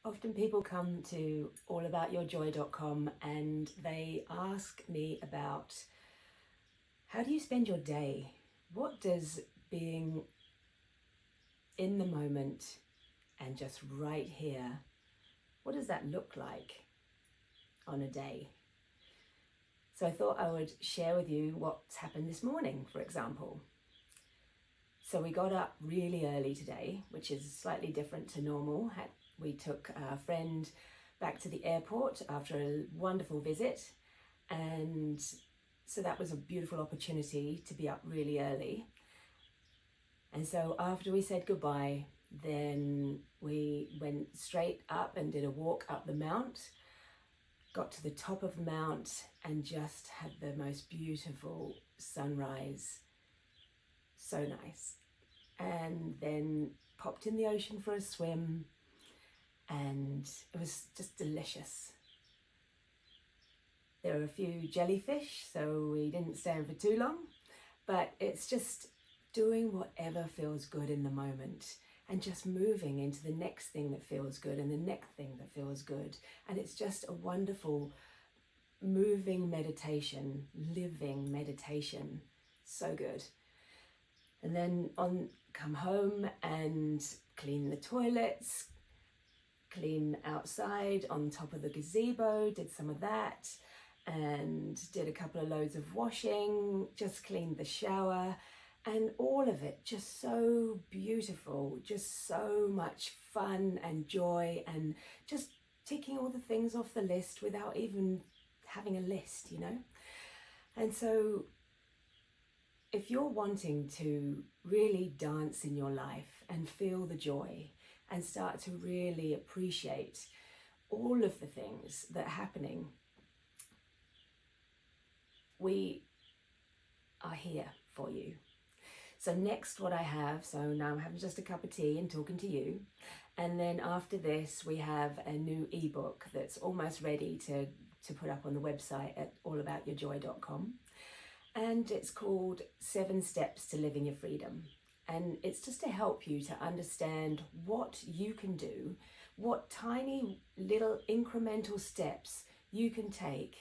Often people come to allaboutyourjoy.com and they ask me about, how do you spend your day? What does being in the moment and just right here, what does that look like on a day? So I thought I would share with you what's happened this morning, for example. So we got up really early today, which is slightly different to normal. We took our friend back to the airport after a wonderful visit, and so that was a beautiful opportunity to be up really early. And so after we said goodbye, then we went straight up and did a walk up the mount, got to the top of the mount and just had the most beautiful sunrise. So nice. And then popped in the ocean for a swim, and it was just delicious. There were a few jellyfish, so we didn't stay in for too long, but it's just doing whatever feels good in the moment and just moving into the next thing that feels good and the next thing that feels good. And it's just a wonderful moving meditation, living meditation. So good. And then come home and clean the toilets, clean outside on top of the gazebo, did some of that, and did a couple of loads of washing, just cleaned the shower, and all of it just so beautiful, just so much fun and joy, and just ticking all the things off the list without even having a list, you know? And so if you're wanting to really dance in your life and feel the joy and start to really appreciate all of the things that are happening, we are here for you. So next what I have, so now I'm having just a cup of tea and talking to you. And then after this, we have a new ebook that's almost ready to put up on the website at allaboutyourjoy.com. And it's called 7 Steps to Living Your Freedom. And it's just to help you to understand what you can do, what tiny little incremental steps you can take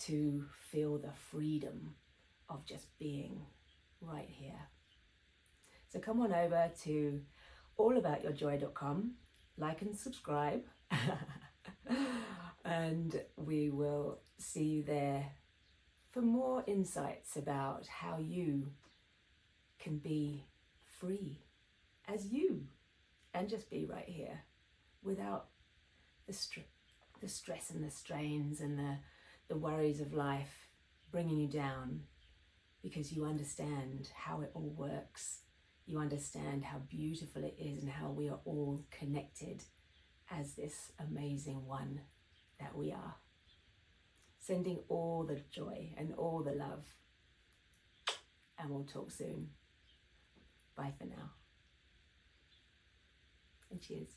to feel the freedom of just being right here. So come on over to allaboutyourjoy.com, like and subscribe, and we will see you there for more insights about how you can be free as you and just be right here without the stress and the strains and the worries of life bringing you down, because you understand how it all works. You understand how beautiful it is and how we are all connected as this amazing one that we are. Sending all the joy and all the love. And we'll talk soon. Bye for now. And cheers.